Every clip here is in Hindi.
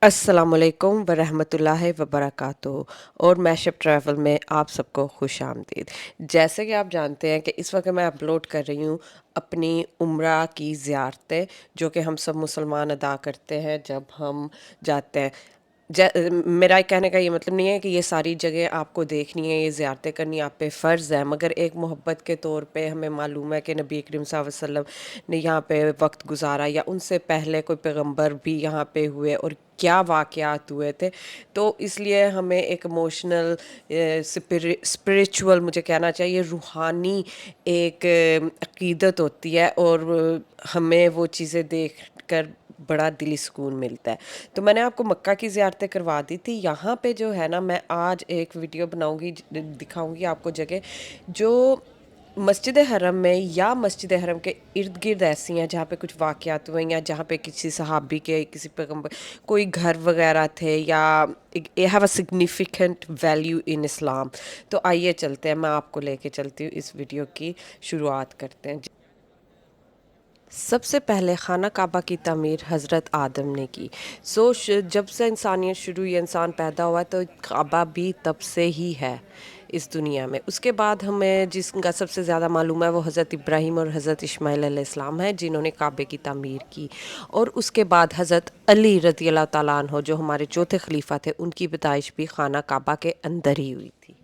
अस्सलाम वालेकुम वरहमतुल्लाहि वबरकातुहू और मैशअप ट्रैवल में आप सबको खुश आमदीद। जैसे कि आप जानते हैं कि इस वक्त मैं अपलोड कर रही हूँ अपनी उम्रा की ज़ियारतें, जो कि हम सब मुसलमान अदा करते हैं जब हम जाते हैं। मेरा कहने का ये मतलब नहीं है कि ये सारी जगह आपको देखनी है, ये ज़ियारतें करनी आप पे फ़र्ज़ है, मगर एक मोहब्बत के तौर पे हमें मालूम है कि नबी करीम सल्लल्लाहु अलैहि वसल्लम ने यहाँ पे वक्त गुजारा या उनसे पहले कोई पैगंबर भी यहाँ पे हुए और क्या वाक़यात हुए थे। तो इसलिए हमें एक इमोशनल स्पिरिचुअल मुझे कहना चाहिए रूहानी एक अक़ीदत होती है और हमें वो चीज़ें देख कर बड़ा दिली सुकून मिलता है। तो मैंने आपको मक्का की ज़ियारतें करवा दी थी। यहाँ पे जो है ना, मैं आज एक वीडियो बनाऊँगी, दिखाऊँगी आपको जगह जो मस्जिद हरम में या मस्जिद हरम के इर्द गिर्द ऐसी हैं जहाँ पे कुछ वाक़यात हुए या जहाँ पे किसी सहाबी के किसी पैगंबर कोई घर वगैरह थे या have a significant value in Islam. तो आइए चलते हैं, मैं आपको लेके चलती हूँ। इस वीडियो की शुरुआत करते हैं। सबसे पहले खाना काबा की तामीर हज़रत आदम ने की। जब से इंसानियत शुरू हुई, इंसान पैदा हुआ, तो काबा भी तब से ही है इस दुनिया में। उसके बाद हमें जिसका सबसे ज़्यादा मालूम है वो हज़रत इब्राहीम और हज़रत इस्माईल अलैहिस्सलाम है, जिन्होंने काबे की तामीर की। और उसके बाद हज़रत अली रज़ी अल्लाह तआला अन्हु, जो हमारे चौथे खलीफा थे, उनकी पैदाइश भी खाना काबा के अंदर ही हुई थी।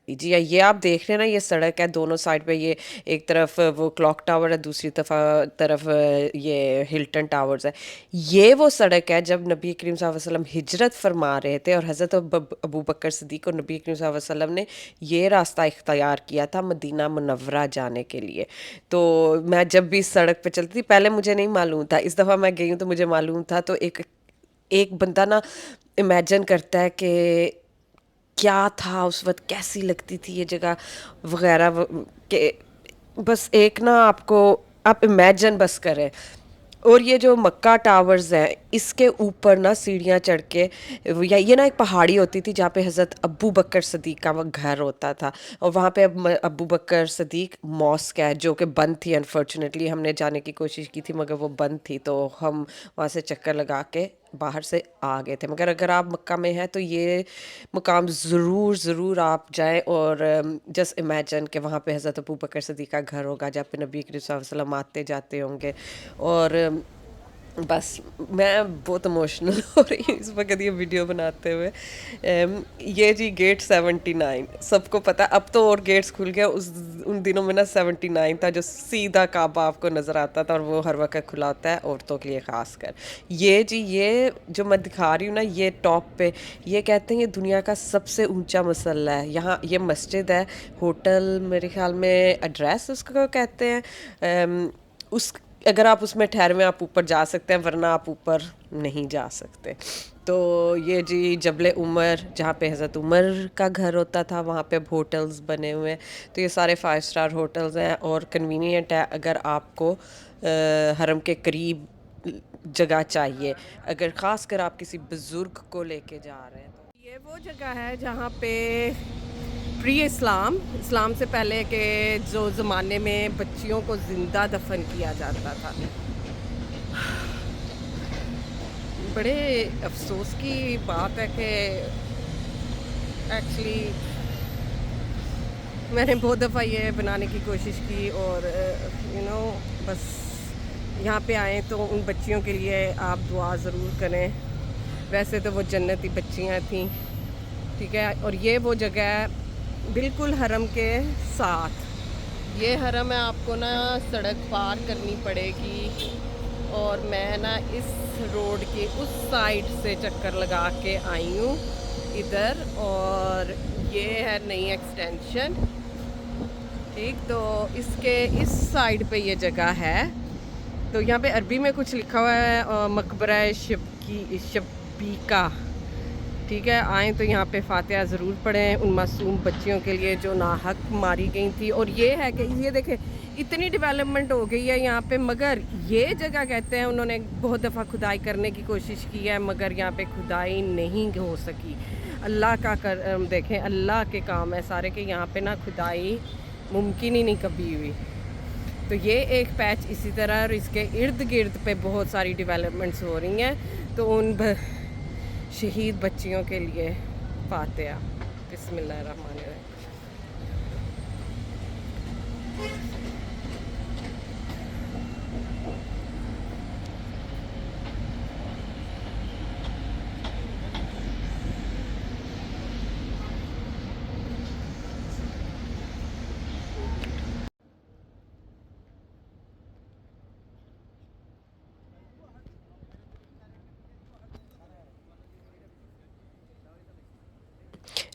जी, ये आप देख रहे हैं ना, ये सड़क है, दोनों साइड पे ये एक तरफ वो क्लॉक टावर है, दूसरी तरफ ये हिल्टन टावर्स है। ये वो सड़क है जब नबी करीम सल्लल्लाहु अलैहि वसल्लम हिजरत फरमा रहे थे और हज़रत अबू बकर सिद्दीक़ और नबी करीम सल्लल्लाहु अलैहि वसल्लम ने ये रास्ता इख्तियार किया था मदीना मुनव्वरा जाने के लिए। तो मैं जब भी इस सड़क पे चलती थी, पहले मुझे नहीं मालूम था, इस दफ़ा मैं गई हूँ तो मुझे मालूम था। तो एक एक बंदा ना इमेजिन करता है कि क्या था उस वक़्त, कैसी लगती थी ये जगह वग़ैरह के बस एक ना आपको आप इमेजिन बस करें। और ये जो मक्का टावर्स हैं, इसके ऊपर ना सीढ़ियाँ चढ़ के या ये ना एक पहाड़ी होती थी जहाँ पे हज़रत अबू बकर सिद्दीक़ का वो घर होता था। और वहाँ पे अब अबू बकर सिद्दीक़ मॉस्क है जो कि बंद थी। अनफॉर्चुनेटली हमने जाने की कोशिश की थी मगर वो बंद थी, तो हम वहाँ से चक्कर लगा के बाहर से आ गए थे। मगर अगर आप मक्का में हैं तो ये मुकाम ज़रूर आप जाएं और जस्ट इमेजिन कि वहाँ पे हज़रत अबू बकर सिद्दीक़ का घर होगा जहाँ पे नबी करीम सल्लल्लाहु अलैहि वसल्लम आते जाते होंगे। और बस मैं बहुत इमोशनल हो रही हूँ इस वक्त ये वीडियो बनाते हुए। ये जी गेट 79, सबको पता, अब तो और गेट्स खुल गए, उस उन दिनों में ना 79 था जो सीधा काबा आपको नज़र आता था और वो हर वक्त खुला होता है औरतों के लिए ख़ास कर। ये जी ये जो मैं दिखा रही हूँ ना, ये टॉप पे, ये कहते हैं ये दुनिया का सबसे ऊंचा मसल्ला है। यहाँ ये मस्जिद है, होटल मेरे ख्याल में एड्रेस उसको कहते हैं। उस अगर आप उसमें ठहरे हुए आप ऊपर जा सकते हैं, वरना आप ऊपर नहीं जा सकते। तो ये जी जबल उमर, जहाँ पे हज़रत उमर का घर होता था, वहाँ पे अब होटल्स बने हुए हैं। तो ये सारे 5 स्टार होटल्स हैं और कन्वीनियंट है अगर आपको हरम के करीब जगह चाहिए, अगर ख़ास कर आप किसी बुज़ुर्ग को लेके जा रहे हैं। तो ये वो जगह है जहाँ पे प्री इस्लाम से पहले के जो ज़माने में बच्चियों को ज़िंदा दफन किया जाता था। बड़े अफसोस की बात है कि एक्चुअली मैंने बहुत दफ़ा ये बनाने की कोशिश की और बस यहाँ पे आए तो उन बच्चियों के लिए आप दुआ ज़रूर करें। वैसे तो वो जन्नती बच्चियाँ थीं, ठीक है। और ये वो जगह है बिल्कुल हरम के साथ। ये हरम है, आपको ना सड़क पार करनी पड़ेगी और मैं ना इस रोड के उस साइड से चक्कर लगा के आई हूँ इधर, और ये है नई एक्सटेंशन, ठीक। तो इसके इस साइड पे ये जगह है। तो यहाँ पे अरबी में कुछ लिखा हुआ है मकबरा शबीका, ठीक है। आएँ तो यहाँ पे फातिहा ज़रूर पढ़ें उन मासूम बच्चियों के लिए जो नाहक मारी गई थी। और ये है कि ये देखें इतनी डेवलपमेंट हो गई है यहाँ पे, मगर ये जगह कहते हैं उन्होंने बहुत दफ़ा खुदाई करने की कोशिश की है मगर यहाँ पे खुदाई नहीं हो सकी। अल्लाह का देखें अल्लाह के काम है सारे के यहाँ पे ना खुदाई मुमकिन ही नहीं कभी हुई। तो ये एक पैच इसी तरह और इसके इर्द गिर्द पे बहुत सारी डेवलपमेंट्स हो रही हैं। तो उन शहीद बच्चियों के लिए फातिहा। बिस्मिल्लाहिर्रहमानिर्रहीम।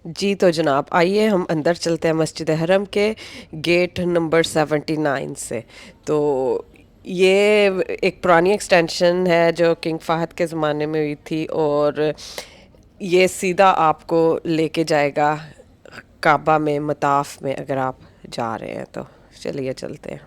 जी तो जनाब आइए हम अंदर चलते हैं मस्जिद हरम के गेट नंबर 79 से। तो ये एक पुरानी एक्सटेंशन है जो किंग फहद के ज़माने में हुई थी और ये सीधा आपको लेके जाएगा काबा में मताफ में अगर आप जा रहे हैं तो। चलिए चलते हैं।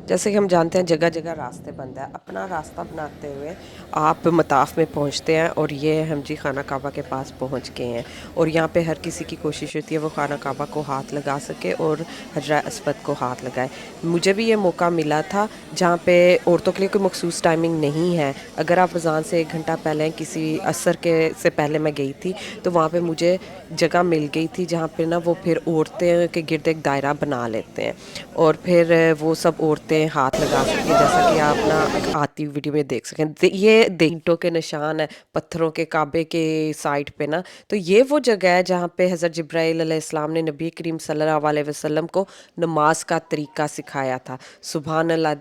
जैसे कि हम जानते हैं जगह जगह रास्ते बंद है। अपना रास्ता बनाते हुए आप मताफ में पहुंचते हैं और ये हम जी खाना काबा के पास पहुंच गए हैं। और यहाँ पे हर किसी की कोशिश होती है वो खाना काबा को हाथ लगा सके और हजरा अस्वद को हाथ लगाए। मुझे भी ये मौका मिला था जहाँ पे औरतों के लिए कोई मखसूस टाइमिंग नहीं है। अगर आप अज़ान से 1 घंटा पहले किसी असर के से पहले मैं गई थी तो वहाँ पर मुझे जगह मिल गई थी जहाँ पर ना वो फिर औरतें के गिर्द एक दायरा बना लेते हैं और फिर वो सब औरतें हाथ लगा सकें जैसा कि आप ना आती हुई वीडियो में देख सकें। ये ईंटों के निशान है पत्थरों के काबे के साइड पे ना। तो ये वो जगह है जहाँ पे हज़रत जिब्राइल अलैहिस्सलाम ने नबी करीम सल्लल्लाहु अलैहि वसल्लम को नमाज का तरीका सिखाया था। सुभान अल्लाह।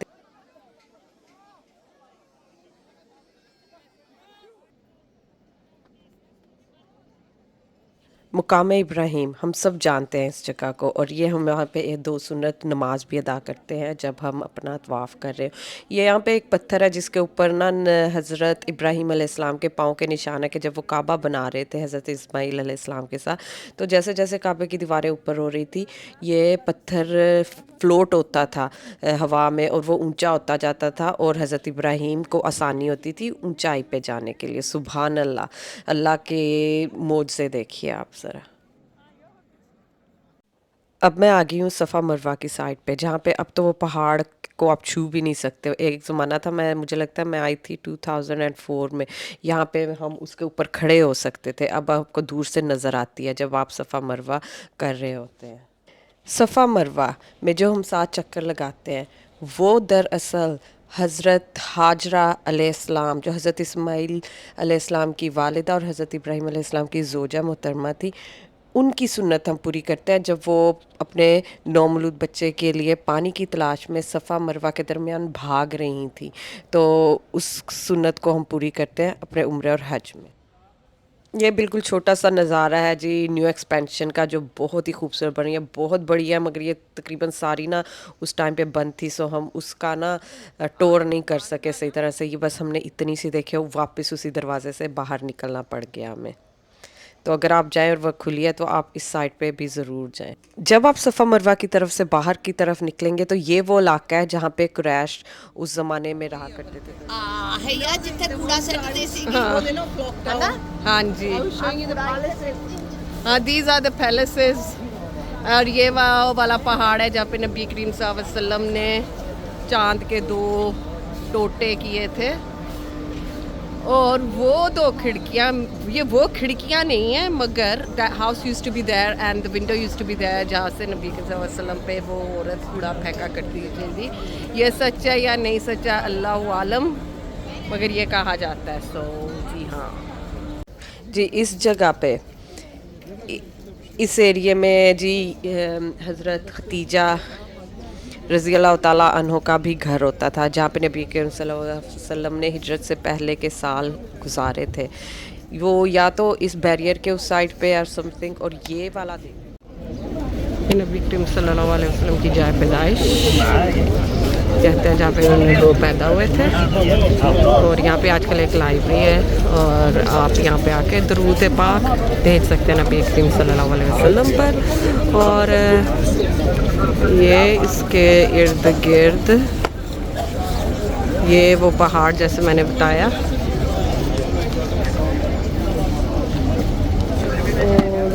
मुकाम इब्राहीम हम सब जानते हैं इस जगह को और ये हम यहाँ पे 2 सुन्नत नमाज भी अदा करते हैं जब हम अपना तवाफ़ कर रहे हो। ये यहाँ पे एक पत्थर है जिसके ऊपर ना हज़रत इब्राहीम अलैहिस्सलाम के पाँव के निशान है कि जब वो काबा बना रहे थे हज़रत इस्माईल अलैहिस्सलाम के साथ। तो जैसे जैसे काबे की दीवारें ऊपर हो रही थी ये पत्थर फ्लोट होता था हवा में और वो ऊंचा होता जाता था और हज़रत इब्राहीम को आसानी होती थी ऊंचाई पे जाने के लिए। सुभान अल्लाह। अल्लाह के मौजज़े देखिए आप ज़रा। अब मैं आ गई हूँ सफ़ा मरवा की साइड पे जहाँ पे अब तो वो पहाड़ को आप छू भी नहीं सकते। एक ज़माना था मैं मुझे लगता है मैं आई थी 2004 में यहाँ पे हम उसके ऊपर खड़े हो सकते थे। अब आपको दूर से नज़र आती है जब आप सफ़ा मरवा कर रहे होते हैं। सफ़ा मरवा में जो हम 7 चक्कर लगाते हैं वो दरअसल हज़रत हाजरा अलैहिस्सलाम जो हज़रत इस्माईल अलैहिस्सलाम की वालिदा और हज़रत इब्राहीम अलैहिस्सलाम की ज़ोजा मोहतरमा थी उनकी सुन्नत हम पूरी करते हैं जब वो अपने नौमौलूद बच्चे के लिए पानी की तलाश में सफ़ा मरवा के दरमियान भाग रही थी। तो उस सुन्नत को हम पूरी करते हैं अपने उम्रे और हज में। ये बिल्कुल छोटा सा नज़ारा है जी न्यू एक्सपेंशन का जो बहुत ही खूबसूरत बनी है। बहुत बड़ी है मगर ये तकरीबन सारी ना उस टाइम पे बंद थी सो हम उसका ना टूर नहीं कर सके सही तरह से। ये बस हमने इतनी सी देखी वापस उसी दरवाजे से बाहर निकलना पड़ गया हमें। तो अगर आप जाएं और वह खुली है तो आप इस साइड पे भी ज़रूर जाएं। जब आप सफ़ा मरवा की तरफ से बाहर की तरफ निकलेंगे तो ये वो इलाका है जहाँ पे कुरैश उस ज़माने में रहा करते थे। हाँ जी हाँ दीज आर द पैलेसेस। और ये वाला पहाड़ है जहाँ पे नबी करीम सल्लल्लाहु अलैहि वसल्लम ने चांद के 2 टोटे किए थे। और वो 2 खिड़कियाँ ये वो खिड़कियाँ नहीं हैं मगर house used to be there and the window used to be there जहाँ से नबी सल्लल्लाहु अलैहि वसल्लम पे वो औरत कूड़ा फेंका करती थी। ये सच है या नहीं सच है अल्लाह आलम मगर ये कहा जाता है। सो जी हाँ जी इस जगह पे इस एरिया में जी हज़रत खतीजा रज़ी अल्लाह ताला अन्हो का भी घर होता था जहाँ पे नबी करीम सल्लल्लाहु अलैहि वसल्लम ने हिजरत से पहले के साल गुजारे थे। वो या तो इस बैरियर के उस साइड पे या समथिंग। और ये वाला नबी करीम सल्लल्लाहु अलैहि वसल्लम की जाए पैदाइश कहते हैं जहाँ पे वो पैदा हुए थे। और यहाँ पे आजकल एक लाइब्रेरी है और आप यहाँ पे आके दरूद पाक भेज सकते हैं नबी करीम सल्लल्लाहु अलैहि वसल्लम पर। और ये इसके इर्द गिर्द ये वो पहाड़ जैसे मैंने बताया। और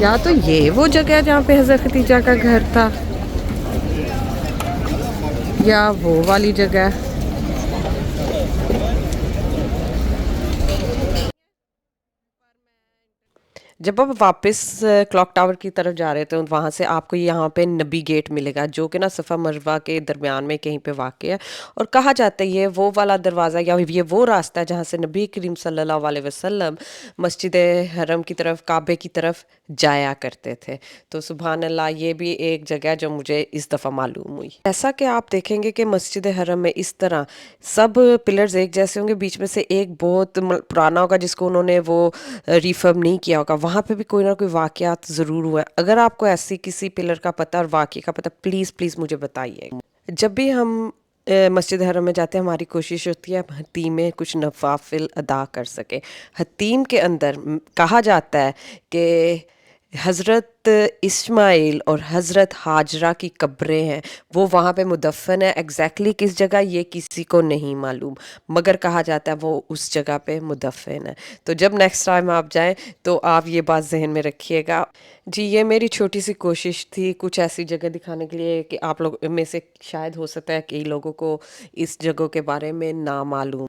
या तो ये वो जगह जहाँ पे हज़रत खदीजा का घर था या वो वाली जगह। जब आप वापस क्लॉक टावर की तरफ जा रहे थे वहाँ से आपको यहाँ पे नबी गेट मिलेगा जो कि ना सफ़ा मरवा के दरमियान में कहीं पे वाक़ है। और कहा जाता है ये वो वाला दरवाज़ा या ये वो रास्ता है जहाँ से नबी करीम सल्लल्लाहु अलैहि वसल्लम मस्जिद हरम की तरफ काबे की तरफ जाया करते थे। तो सुभान अल्लाह, ये भी एक जगह जो मुझे इस दफ़ा मालूम हुई। ऐसा कि आप देखेंगे कि मस्जिद हरम में इस तरह सब पिलर्स एक जैसे होंगे, बीच में से एक बहुत पुराना होगा जिसको उन्होंने वो रिफर्म नहीं किया होगा। वहाँ पे भी कोई ना कोई वाक़यात ज़रूर हुआ है। अगर आपको ऐसी किसी पिलर का पता और वाक़े का पता, प्लीज़ प्लीज़ मुझे बताइए। जब भी हम मस्जिद हरम में जाते हैं हमारी कोशिश होती है हम हतीम में कुछ नवाफिल अदा कर सके। हतीम के अंदर कहा जाता है कि हज़रत इस्माइल और हज़रत हाजरा की कब्रें हैं, वो वहाँ पे मुदफ़न है। एग्जैक्टली किस जगह ये किसी को नहीं मालूम, मगर कहा जाता है वो उस जगह पे मुदफ़न है। तो जब नेक्स्ट टाइम आप जाएं तो आप ये बात जहन में रखिएगा। जी, ये मेरी छोटी सी कोशिश थी कुछ ऐसी जगह दिखाने के लिए कि आप लोग में से शायद हो सकता है कई लोगों को इस जगहों के बारे में ना मालूम।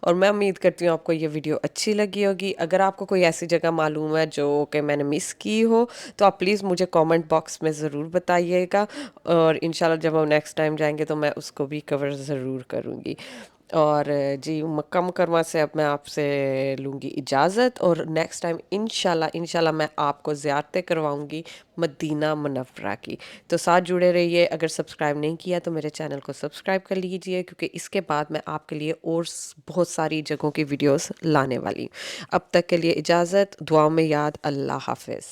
और मैं उम्मीद करती हूँ आपको ये वीडियो अच्छी लगी होगी। अगर आपको कोई ऐसी जगह मालूम है जो कि मैंने मिस की हो तो आप प्लीज़ मुझे कमेंट बॉक्स में ज़रूर बताइएगा। और इंशाल्लाह जब हम नेक्स्ट टाइम जाएंगे तो मैं उसको भी कवर ज़रूर करूँगी। और जी, मक्का मुकरमा से अब मैं आपसे लूँगी इजाज़त और नेक्स्ट टाइम इंशाल्लाह मैं आपको ज़ियारतें करवाऊँगी मदीना मुनव्वरा की। तो साथ जुड़े रहिए। अगर सब्सक्राइब नहीं किया तो मेरे चैनल को सब्सक्राइब कर लीजिए क्योंकि इसके बाद मैं आपके लिए और बहुत सारी जगहों की वीडियोस लाने वाली हूँ। अब तक के लिए इजाज़त, दुआओं में याद। अल्लाह हाफिज़।